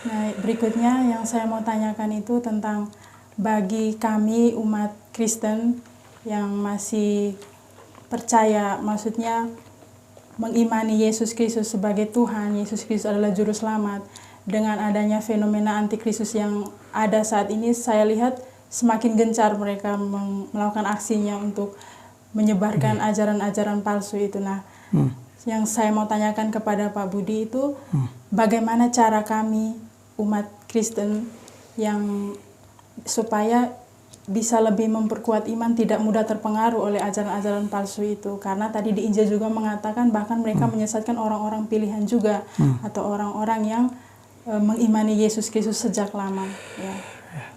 Nah, berikutnya yang saya mau tanyakan itu tentang bagi kami umat Kristen yang masih percaya, maksudnya mengimani Yesus Kristus sebagai Tuhan, Yesus Kristus adalah juru selamat. Dengan adanya fenomena antikristus yang ada saat ini, saya lihat semakin gencar mereka melakukan aksinya untuk menyebarkan ajaran-ajaran palsu itu. Nah, yang saya mau tanyakan kepada Pak Budi itu, bagaimana cara kami umat Kristen yang supaya bisa lebih memperkuat iman, tidak mudah terpengaruh oleh ajaran-ajaran palsu itu. Karena tadi di Injil juga mengatakan bahkan mereka menyesatkan orang-orang pilihan juga, atau orang-orang yang mengimani Yesus Kristus sejak lama. Ya,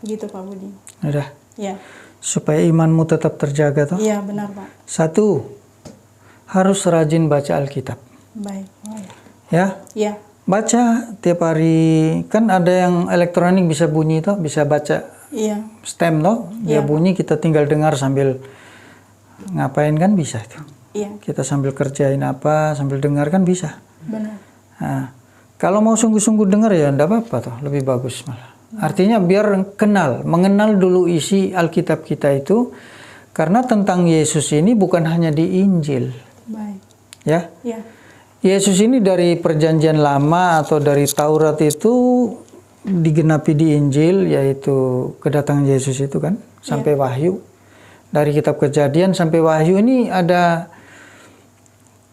gitu Pak Budi. Udah. Ya. Supaya imanmu tetap terjaga toh? Iya, benar Pak. 1, harus rajin baca Alkitab. Baik. Oh, ya. Ya. Baca tiap hari, kan ada yang elektronik bisa bunyi toh, bisa baca. Iya. Stem toh, dia bunyi kita tinggal dengar sambil ngapain kan bisa itu. Iya. Kita sambil kerjain apa, sambil dengar kan bisa. Benar. Nah, kalau mau sungguh-sungguh dengar ya enggak apa-apa toh, lebih bagus malah. Artinya biar mengenal dulu isi Alkitab kita itu, karena tentang Yesus ini bukan hanya di Injil. Baik. Ya. Ya. Yesus ini dari Perjanjian Lama atau dari Taurat itu digenapi di Injil, yaitu kedatangan Yesus itu kan, sampai Wahyu. Dari kitab Kejadian sampai Wahyu ini ada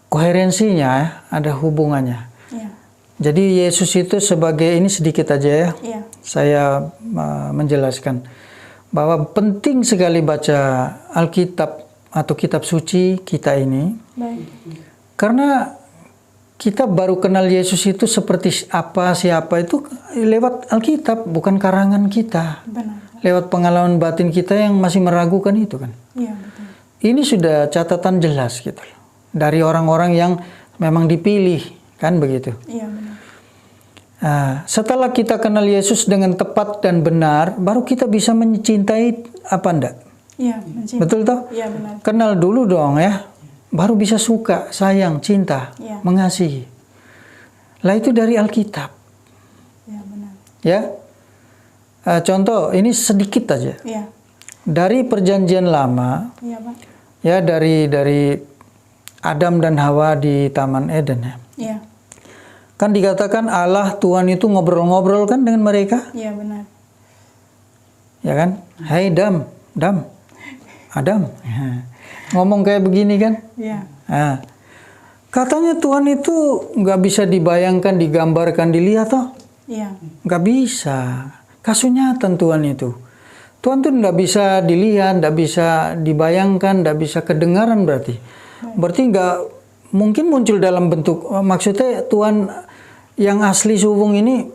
koherensinya, ada hubungannya. Ya. Jadi Yesus itu sebagai, ini sedikit aja ya, saya menjelaskan bahwa penting sekali baca Alkitab atau kitab suci kita ini. Baik. Karena kita baru kenal Yesus itu seperti apa, siapa itu lewat Alkitab, bukan karangan kita. Benar. Lewat pengalaman batin kita yang masih meragukan itu kan. Iya, betul. Ini sudah catatan jelas gitu loh. Dari orang-orang yang memang dipilih, kan begitu. Iya, benar. Nah, setelah kita kenal Yesus dengan tepat dan benar, baru kita bisa mencintai apa enggak? Iya, mencintai. Betul toh? Iya, benar. Kenal dulu dong ya. Baru bisa suka, sayang, cinta, mengasihi. Lah itu dari Alkitab. Ya, benar. Ya. Contoh, ini sedikit aja. Iya. Dari Perjanjian Lama, Iya, Pak. ya dari Adam dan Hawa di Taman Eden ya. Iya. Kan dikatakan Allah Tuhan itu ngobrol-ngobrol kan dengan mereka. Iya, benar. Ya kan? Hai Adam. Ngomong kayak begini kan? Iya. Nah, katanya Tuhan itu nggak bisa dibayangkan, digambarkan, dilihat toh? Iya. Nggak bisa. Kasunyatan Tuhan itu. Tuhan tuh nggak bisa dilihat, nggak bisa dibayangkan, nggak bisa kedengaran berarti. Berarti nggak mungkin muncul dalam bentuk, maksudnya Tuhan yang asli suwung ini,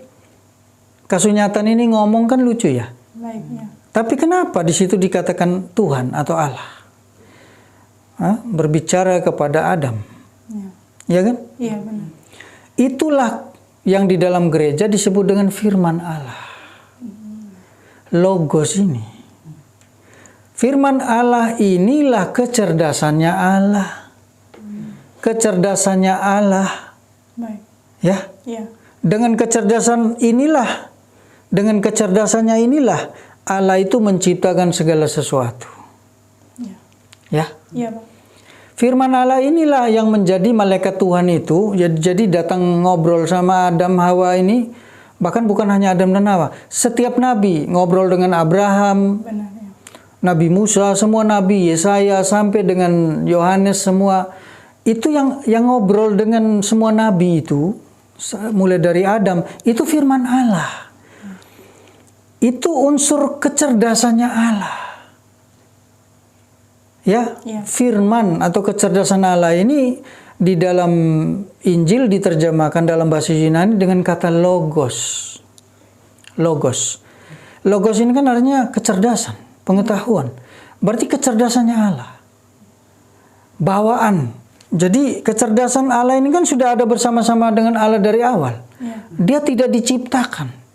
kasunyatan ini ngomong kan lucu ya. Baik, ya. Tapi kenapa di situ dikatakan Tuhan atau Allah? Berbicara kepada Adam. Ya kan? Iya, benar. Itulah yang di dalam gereja disebut dengan firman Allah. Logos ini. Firman Allah inilah kecerdasannya Allah. Kecerdasannya Allah. Baik. Ya. Iya. Dengan kecerdasannya inilah Allah itu menciptakan segala sesuatu. Iya. Ya. Iya, Pak. Firman Allah inilah yang menjadi malaikat Tuhan itu, jadi datang ngobrol sama Adam Hawa ini, bahkan bukan hanya Adam dan Hawa, setiap nabi ngobrol dengan Abraham, Benar, ya. Nabi Musa, semua nabi, Yesaya sampai dengan Yohanes semua, itu yang ngobrol dengan semua nabi itu, mulai dari Adam, itu firman Allah. Itu unsur kecerdasannya Allah. Ya, firman atau kecerdasan Allah ini di dalam Injil diterjemahkan dalam bahasa Yunani dengan kata logos. Logos. Logos ini kan artinya kecerdasan, pengetahuan. Berarti kecerdasannya Allah. Bawaan. Jadi kecerdasan Allah ini kan sudah ada bersama-sama dengan Allah dari awal. Dia tidak diciptakan.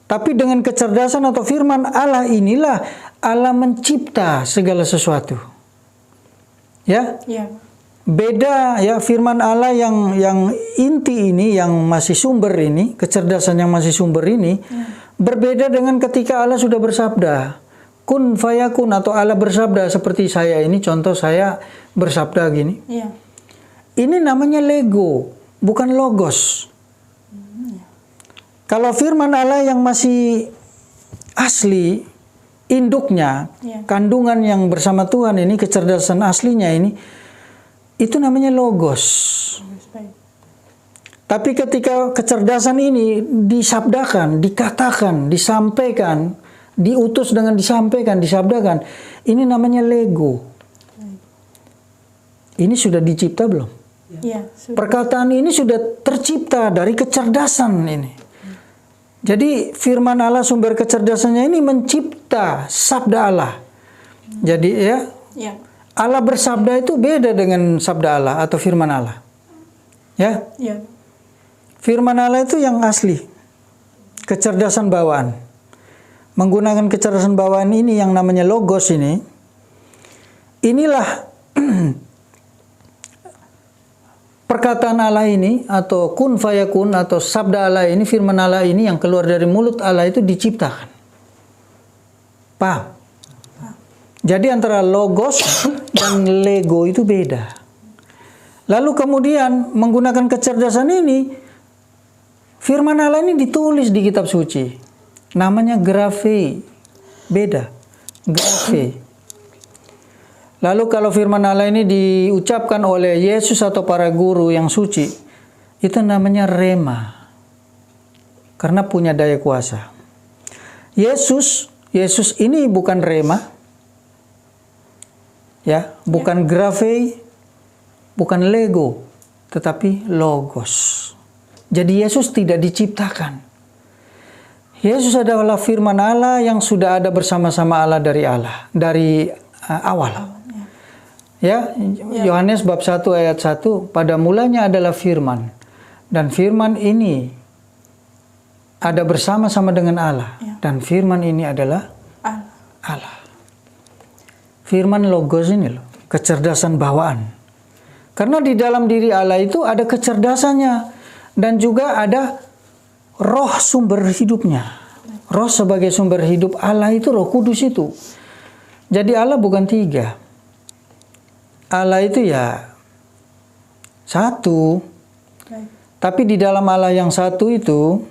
Tapi dengan kecerdasan atau firman Allah inilah Allah mencipta segala sesuatu. Ya? Iya. Beda ya, firman Allah yang inti ini, yang masih sumber ini, kecerdasan yang masih sumber ini, berbeda dengan ketika Allah sudah bersabda. Kun fayakun, atau Allah bersabda seperti saya ini, contoh saya bersabda gini. Iya. Ini namanya lego, bukan logos. Kalau firman Allah yang masih asli, induknya, kandungan yang bersama Tuhan ini, kecerdasan aslinya ini, itu namanya logos. Baik. Tapi ketika kecerdasan ini disabdakan, dikatakan, disampaikan, diutus dengan disampaikan, disabdakan, ini namanya lego. Ini sudah dicipta belum? Iya, sudah. Perkataan ini sudah tercipta dari kecerdasan ini. Jadi firman Allah, sumber kecerdasannya ini mencipta sabda Allah. Jadi ya, Iya. Allah bersabda itu beda dengan sabda Allah atau firman Allah. Ya, Iya. firman Allah itu yang asli. Kecerdasan bawaan. Menggunakan kecerdasan bawaan ini yang namanya logos ini. Inilah perkataan Allah ini, atau kun fayakun, atau sabda Allah ini, firman Allah ini yang keluar dari mulut Allah itu diciptakan. Paham? Jadi antara logos dan lego itu beda. Lalu kemudian menggunakan kecerdasan ini, firman Allah ini ditulis di kitab suci. Namanya graphe. Beda. Graphe. Lalu kalau firman Allah ini diucapkan oleh Yesus atau para guru yang suci, itu namanya rema. Karena punya daya kuasa. Yesus ini bukan rema. Ya, bukan graphe, bukan lego, tetapi logos. Jadi Yesus tidak diciptakan. Yesus adalah firman Allah yang sudah ada bersama-sama Allah dari awal. Ya, Yohanes bab 1 ayat 1, pada mulanya adalah firman, dan firman ini ada bersama-sama dengan Allah, dan firman ini adalah Allah. Firman logos ini loh, kecerdasan bawaan. Karena di dalam diri Allah itu ada kecerdasannya, dan juga ada roh sumber hidupnya. Roh sebagai sumber hidup Allah itu Roh Kudus itu. Jadi Allah bukan tiga. Allah itu ya satu. Baik. Tapi di dalam Allah yang satu itu,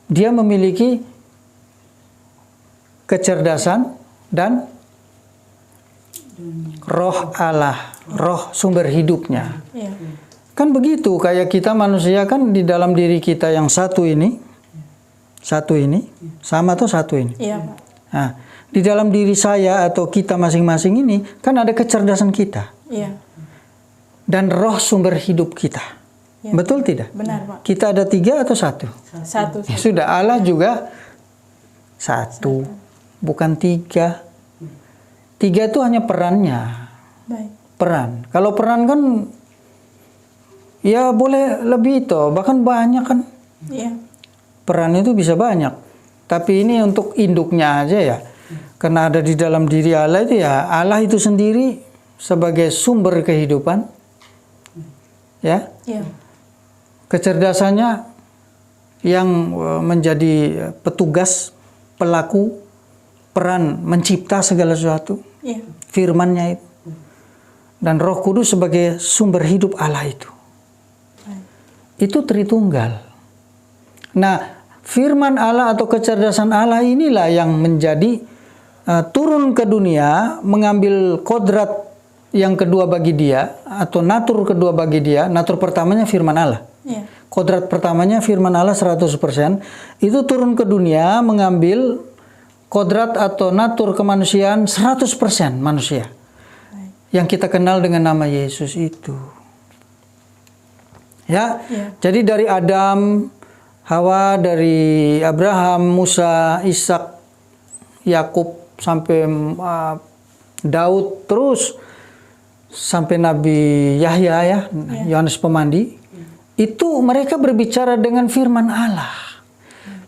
dia memiliki kecerdasan dan roh Allah, roh sumber hidupnya. Iya. Kan begitu, kayak kita manusia kan di dalam diri kita yang satu ini, sama tuh satu ini. Iya, Pak. Nah, di dalam diri saya atau kita masing-masing ini kan ada kecerdasan kita Iya. dan roh sumber hidup kita. Ya. Betul tidak? Benar, Pak. Kita ada 3 atau 1? Satu. Ya sudah, Allah juga 1, bukan 3. 3 itu hanya perannya. Baik. Peran. Kalau peran kan ya boleh lebih toh, bahkan banyak kan. Iya. Peran itu bisa banyak. Tapi ini untuk induknya aja ya. Karena ada di dalam diri Allah itu ya, Allah itu sendiri sebagai sumber kehidupan. Ya. Iya. Kecerdasannya yang menjadi petugas, pelaku, peran mencipta segala sesuatu. Iya. Firman-Nya itu. Dan Roh Kudus sebagai sumber hidup Allah itu. Baik. Itu Tritunggal. Nah, firman Allah atau kecerdasan Allah inilah yang menjadi turun ke dunia, mengambil kodrat yang kedua bagi dia, atau natur kedua bagi dia. Natur pertamanya firman Allah. Iya. Kodrat pertamanya firman Allah 100%. Itu turun ke dunia mengambil kodrat atau natur kemanusiaan 100% manusia. Yang kita kenal dengan nama Yesus itu. Ya. Jadi dari Adam, Hawa, dari Abraham, Musa, Ishak, Yakub sampai Daud, terus sampai Nabi Yahya ya, Yohanes Pemandi. Itu mereka berbicara dengan firman Allah.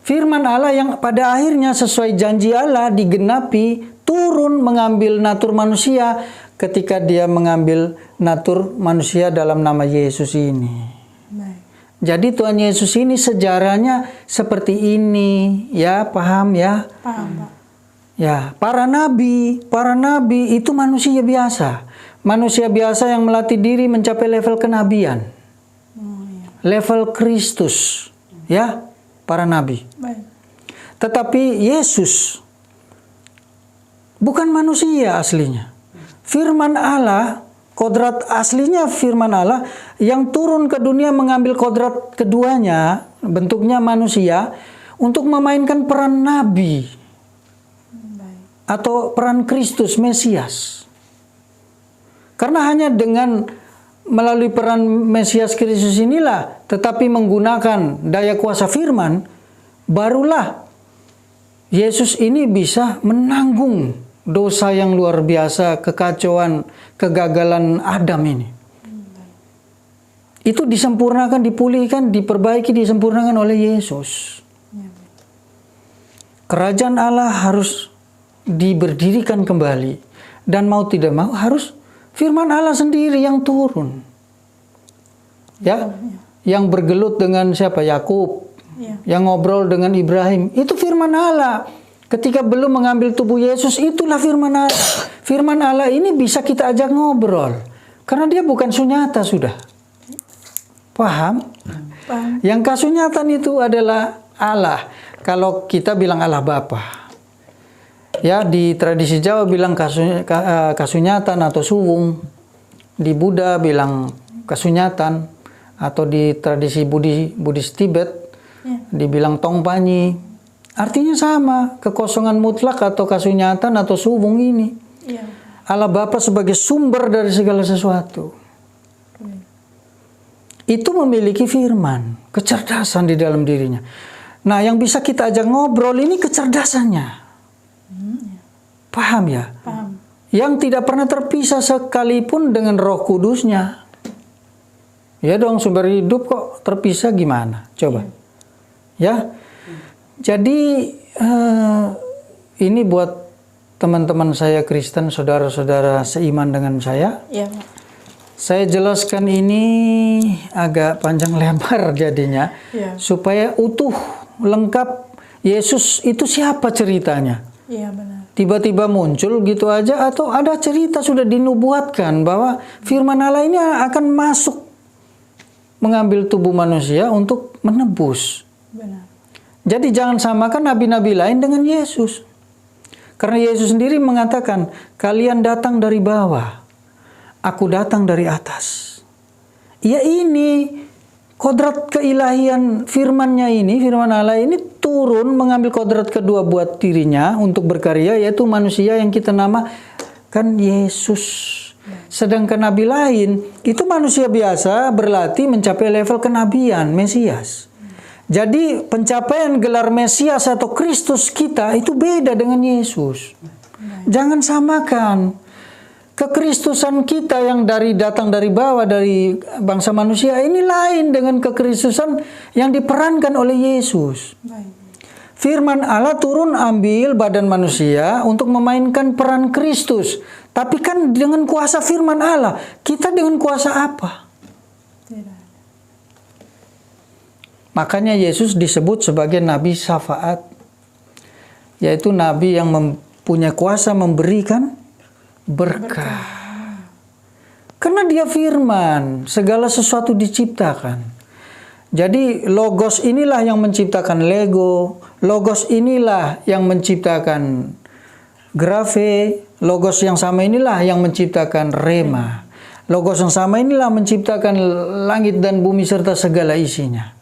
Firman Allah yang pada akhirnya sesuai janji Allah digenapi, turun mengambil natur manusia ketika dia mengambil natur manusia dalam nama Yesus ini. Baik. Jadi Tuhan Yesus ini sejarahnya seperti ini, ya, paham ya? Paham, Pak. Ya, para nabi itu manusia biasa. Manusia biasa yang melatih diri mencapai level kenabian. Oh, iya. Level Kristus, ya, para nabi. Baik. Tetapi Yesus bukan manusia aslinya. Firman Allah, kodrat aslinya firman Allah yang turun ke dunia mengambil kodrat keduanya, bentuknya manusia, untuk memainkan peran nabi Baik. atau peran Kristus, Mesias. Karena hanya dengan melalui peran Mesias Kristus inilah, tetapi menggunakan daya kuasa firman, barulah Yesus ini bisa menanggung dosa yang luar biasa, kekacauan, kegagalan Adam ini. Itu disempurnakan, dipulihkan, diperbaiki, disempurnakan oleh Yesus. Ya, Kerajaan Allah harus diberdirikan kembali. Dan mau tidak mau harus firman Allah sendiri yang turun. Ya, yang bergelut dengan siapa? Yakub. ya. Yang ngobrol dengan Ibrahim. Itu firman Allah. Ketika belum mengambil tubuh Yesus, itulah firman Allah. Firman Allah ini bisa kita ajak ngobrol. Karena dia bukan sunyata sudah. Paham? Paham. Yang kasunyatan itu adalah Allah. Kalau kita bilang Allah Bapa. Ya, di tradisi Jawa bilang kasunyatan atau suwung. Di Buddha bilang kasunyatan. Atau di tradisi Buddhis Tibet dibilang tongpanyi. Artinya sama, kekosongan mutlak atau kasunyatan atau suwung ini. Ya. Allah Bapa sebagai sumber dari segala sesuatu. Itu memiliki firman, kecerdasan di dalam dirinya. Nah, yang bisa kita ajak ngobrol ini kecerdasannya. Paham ya? Paham. Yang tidak pernah terpisah sekalipun dengan Roh Kudusnya. Ya dong, sumber hidup kok terpisah gimana? Coba. Ya. Jadi ini buat teman-teman saya Kristen, saudara-saudara seiman dengan saya. Ya, Pak. Saya jelaskan ini agak panjang lebar jadinya, Ya. supaya utuh, lengkap. Yesus itu siapa ceritanya? Iya, benar. Tiba-tiba muncul gitu aja atau ada cerita sudah dinubuatkan bahwa firman Allah ini akan masuk mengambil tubuh manusia untuk menebus. Benar. Jadi jangan samakan nabi-nabi lain dengan Yesus. Karena Yesus sendiri mengatakan, kalian datang dari bawah, aku datang dari atas. Ya ini, kodrat keilahian firman-Nya ini, firman Allah ini turun mengambil kodrat kedua buat dirinya untuk berkarya, yaitu manusia yang kita namakan Yesus. Sedangkan nabi lain, itu manusia biasa berlatih mencapai level kenabian, Mesias. Jadi pencapaian gelar Mesias atau Kristus kita itu beda dengan Yesus. Jangan samakan. Kekristusan kita yang datang dari bawah, dari bangsa manusia ini lain dengan kekristusan yang diperankan oleh Yesus. Baik. Firman Allah turun ambil badan manusia untuk memainkan peran Kristus. Tapi kan dengan kuasa firman Allah, kita dengan kuasa apa? Tidak. Makanya Yesus disebut sebagai Nabi Syafaat, yaitu Nabi yang punya kuasa memberikan berkah. Karena dia firman, segala sesuatu diciptakan. Jadi Logos inilah yang menciptakan Lego, Logos inilah yang menciptakan Graphe, Logos yang sama inilah yang menciptakan Rema. Logos yang sama inilah menciptakan langit dan bumi serta segala isinya.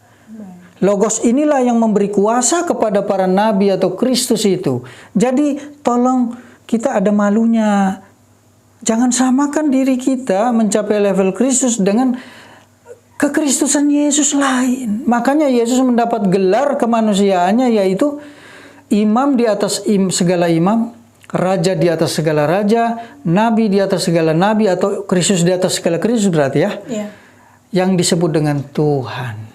Logos inilah yang memberi kuasa kepada para nabi atau Kristus itu. Jadi tolong kita ada malunya. Jangan samakan diri kita mencapai level Kristus dengan kekristusan Yesus lain. Makanya Yesus mendapat gelar kemanusiaannya yaitu imam di atas segala imam, raja di atas segala raja, nabi di atas segala nabi atau Kristus di atas segala Kristus berarti ya. Iya. Yang disebut dengan Tuhan.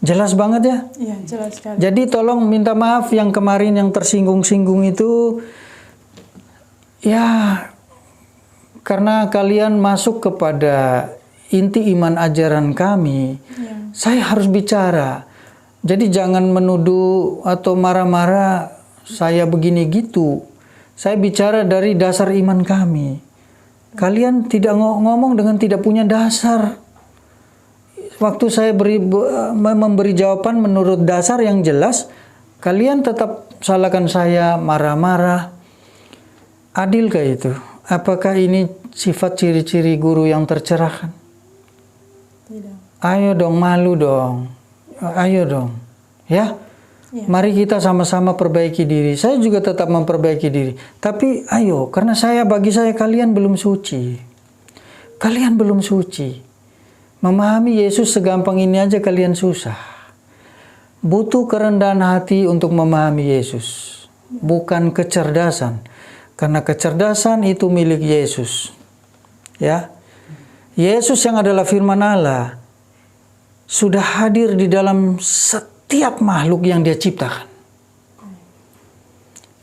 Jelas banget ya? Iya, jelas sekali. Jadi tolong minta maaf yang kemarin yang tersinggung-singgung itu, ya karena kalian masuk kepada inti iman ajaran kami, saya harus bicara. Jadi jangan menuduh atau marah-marah saya begini gitu. Saya bicara dari dasar iman kami. Kalian tidak ngomong dengan tidak punya dasar. Waktu saya memberi jawaban menurut dasar yang jelas, kalian tetap salahkan saya, marah-marah. Adilkah itu? Apakah ini sifat ciri-ciri guru yang tercerahkan? Tidak. Ayo dong, malu dong. Ayo dong. Ya? Mari kita sama-sama perbaiki diri. Saya juga tetap memperbaiki diri. Tapi ayo, karena bagi saya kalian belum suci. Kalian belum suci. Memahami Yesus segampang ini aja kalian susah. Butuh kerendahan hati untuk memahami Yesus. Bukan kecerdasan. Karena kecerdasan itu milik Yesus. Ya. Yesus yang adalah firman Allah sudah hadir di dalam setiap makhluk yang Dia ciptakan.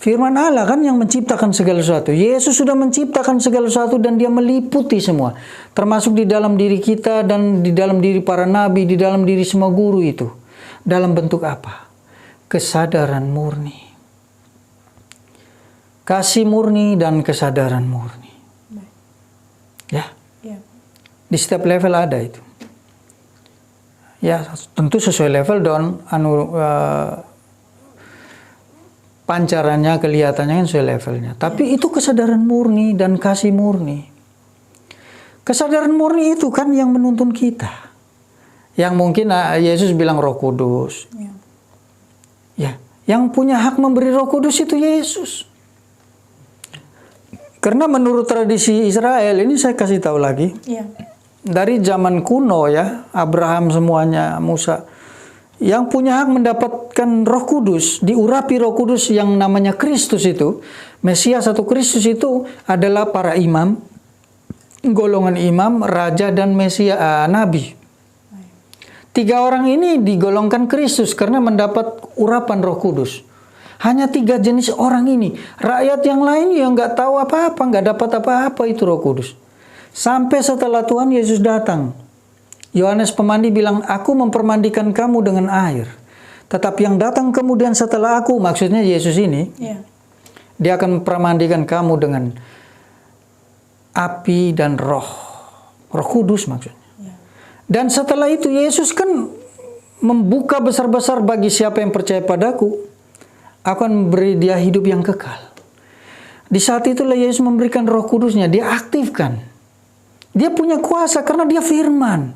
Firman Allah kan yang menciptakan segala sesuatu. Yesus sudah menciptakan segala sesuatu dan Dia meliputi semua. Termasuk di dalam diri kita dan di dalam diri para nabi, di dalam diri semua guru itu. Dalam bentuk apa? Kesadaran murni. Kasih murni dan kesadaran murni. Ya. Di setiap level ada itu. Ya, tentu sesuai level dan pancarannya, kelihatannya kan sesuai levelnya. Tapi itu kesadaran murni dan kasih murni. Kesadaran murni itu kan yang menuntun kita. Yang mungkin Yesus bilang Roh Kudus. Ya, yang punya hak memberi Roh Kudus itu Yesus. Karena menurut tradisi Israel, ini saya kasih tahu lagi. Dari zaman kuno ya, Abraham semuanya, Musa. Yang punya hak mendapatkan Roh Kudus, diurapi Roh Kudus yang namanya Kristus itu, Mesias atau Kristus itu adalah para imam, golongan imam, raja dan Mesias, nabi. 3 orang ini digolongkan Kristus karena mendapat urapan Roh Kudus. Hanya 3 jenis orang ini. Rakyat yang lain yang nggak tahu apa-apa, nggak dapat apa-apa itu Roh Kudus. Sampai setelah Tuhan Yesus datang. Yohanes Pemandi bilang, aku mempermandikan kamu dengan air. Tetapi yang datang kemudian setelah aku, maksudnya Yesus ini, Dia akan mempermandikan kamu dengan api dan roh. Roh Kudus maksudnya. Dan setelah itu Yesus kan membuka besar-besar bagi siapa yang percaya padaku. Aku akan memberi dia hidup yang kekal. Di saat itulah Yesus memberikan Roh Kudusnya. Dia aktifkan. Dia punya kuasa karena Dia firman.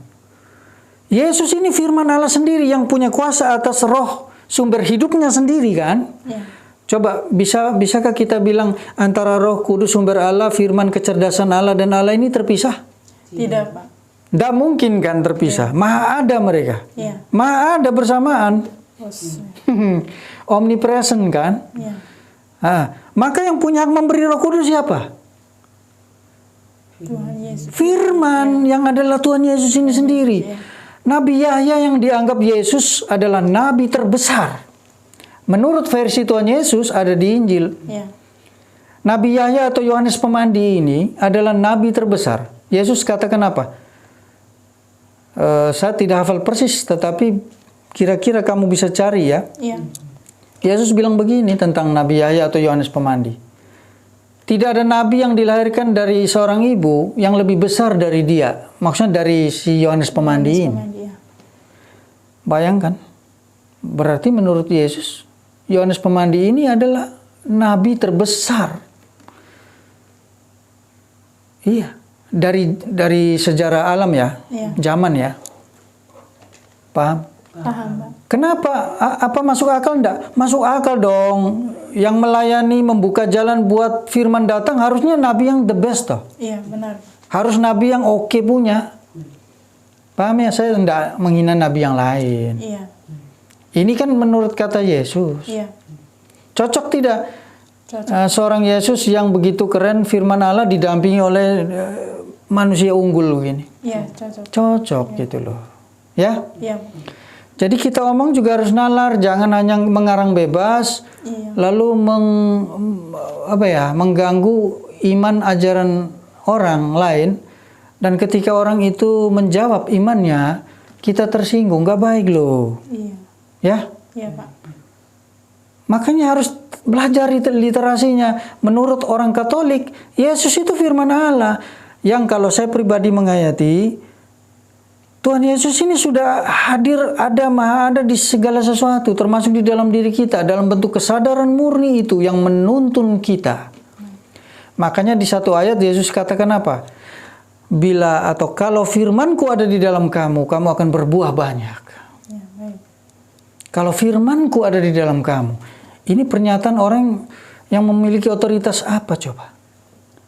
Yesus ini firman Allah sendiri yang punya kuasa atas roh sumber hidupnya sendiri kan? Coba bisakah kita bilang antara Roh Kudus sumber Allah, firman kecerdasan Allah dan Allah ini terpisah? Tidak, Pak. Tidak mungkin kan terpisah. Maha ada mereka. Maha ada bersamaan. Omnipresent kan? Maka yang punya hak memberi Roh Kudus siapa? Tuhan Yesus. Firman yang adalah Tuhan Yesus ini sendiri. Nabi Yahya yang dianggap Yesus adalah nabi terbesar. Menurut versi Tuhan Yesus ada di Injil. Nabi Yahya atau Yohanes Pemandi ini adalah nabi terbesar. Yesus katakan apa? Saya tidak hafal persis, tetapi kira-kira kamu bisa cari ya. Yesus bilang begini tentang Nabi Yahya atau Yohanes Pemandi. Tidak ada nabi yang dilahirkan dari seorang ibu yang lebih besar dari dia. Maksudnya dari si Yohanes Pemandi ini. Bayangkan. Berarti menurut Yesus, Yohanes Pemandi ini adalah nabi terbesar. Iya. Dari sejarah alam ya. Zaman ya. Paham? Paham, Pak. Kenapa? Apa masuk akal enggak? Masuk akal dong. Yang melayani, membuka jalan buat firman datang harusnya nabi yang the best toh. Iya, benar. Harus nabi yang oke punya. Paham ya? Saya enggak menghina nabi yang lain. Ini kan menurut kata Yesus. Cocok tidak? Seorang Yesus yang begitu keren firman Allah didampingi oleh manusia unggul begini. Cocok. Cocok gitu loh. Ya? Jadi kita omong juga harus nalar, jangan hanya mengarang bebas, lalu mengganggu iman ajaran orang lain, dan ketika orang itu menjawab imannya, kita tersinggung, nggak baik loh. Iya. Ya, Iya, Pak. makanya harus belajar literasinya. Menurut orang Katolik, Yesus itu firman Allah. Yang kalau saya pribadi menghayati, Tuhan Yesus ini sudah hadir, maha ada di segala sesuatu, termasuk di dalam diri kita, dalam bentuk kesadaran murni itu yang menuntun kita. Makanya di satu ayat Yesus katakan apa? Bila atau kalau firmanku ada di dalam kamu, kamu akan berbuah banyak. Ya, baik. Kalau firmanku ada di dalam kamu. Ini pernyataan orang yang memiliki otoritas apa coba?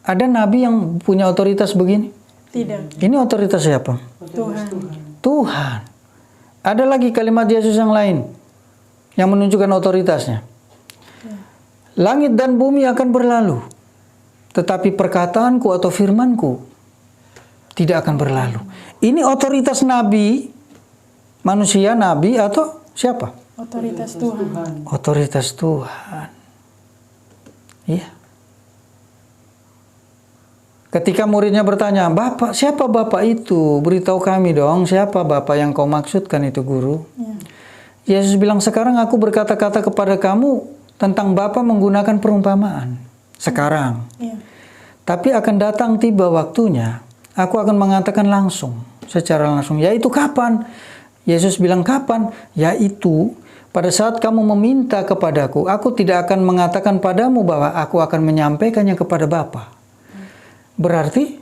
Ada nabi yang punya otoritas begini? Tidak. Ini otoritas siapa? Tuhan. Tuhan. Ada lagi kalimat Yesus yang lain yang menunjukkan otoritasnya. Langit dan bumi akan berlalu, tetapi perkataanku atau firmanku tidak akan berlalu. Ini otoritas nabi, manusia nabi atau siapa? Otoritas Tuhan. Otoritas Tuhan. Iya. Ketika muridnya bertanya, Bapak, siapa Bapak itu? Beritahu kami dong, siapa Bapak yang kau maksudkan itu, Guru? Ya. Yesus bilang, sekarang aku berkata-kata kepada kamu tentang Bapa menggunakan perumpamaan. Sekarang. Ya. Tapi akan datang tiba waktunya, aku akan mengatakan langsung, secara langsung. Yaitu kapan? Yesus bilang kapan? Yaitu pada saat kamu meminta kepadaku, aku tidak akan mengatakan padamu bahwa aku akan menyampaikannya kepada Bapa. Berarti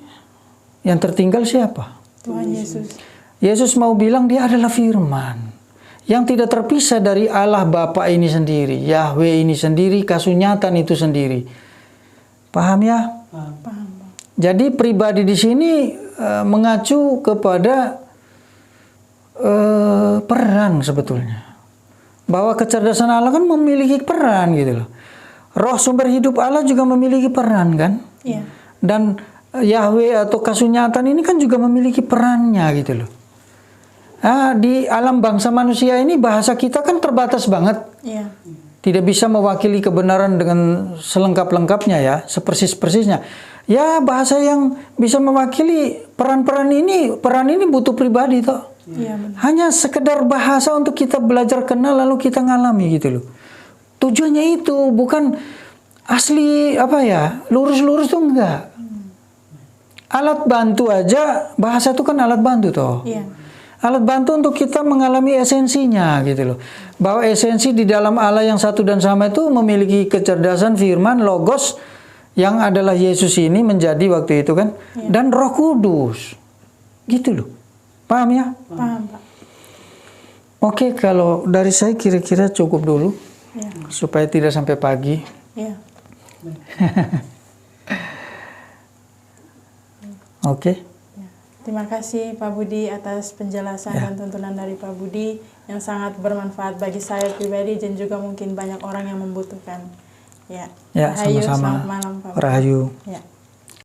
yang tertinggal siapa? Tuhan Yesus. Yesus mau bilang dia adalah firman yang tidak terpisah dari Allah Bapa ini sendiri, Yahweh ini sendiri, kasunyatan itu sendiri. Paham ya? Paham. Jadi pribadi di sini mengacu kepada peran sebetulnya. Bahwa kecerdasan Allah kan memiliki peran gitu loh. Roh sumber hidup Allah juga memiliki peran kan? Iya. Dan Yahweh atau kasunyatan ini kan juga memiliki perannya gitu loh. Di alam bangsa manusia ini bahasa kita kan terbatas banget. Iya. Tidak bisa mewakili kebenaran dengan selengkap-lengkapnya ya, sepersis-persisnya. Ya bahasa yang bisa mewakili peran ini butuh pribadi toh. Iya, benar. Hanya sekedar bahasa untuk kita belajar kenal lalu kita ngalami gitu loh. Tujuannya itu bukan asli lurus-lurus tuh enggak. Alat bantu aja, bahasa itu kan alat bantu toh. Iya. Alat bantu untuk kita mengalami esensinya gitu loh. Bahwa esensi di dalam Allah yang satu dan sama itu memiliki kecerdasan firman, logos yang adalah Yesus ini menjadi waktu itu kan. Iya. Dan Roh Kudus. Gitu loh. Paham ya? Paham, Pak. Oke, kalau dari saya kira-kira cukup dulu. Ya. Supaya tidak sampai pagi. Ya. Oke. Ya. Terima kasih Pak Budi atas penjelasan dan tuntunan dari Pak Budi yang sangat bermanfaat bagi saya pribadi dan juga mungkin banyak orang yang membutuhkan. Ya. Ya, Rahayu, sama-sama. selamat malam Pak Budi. Rahayu. Ya.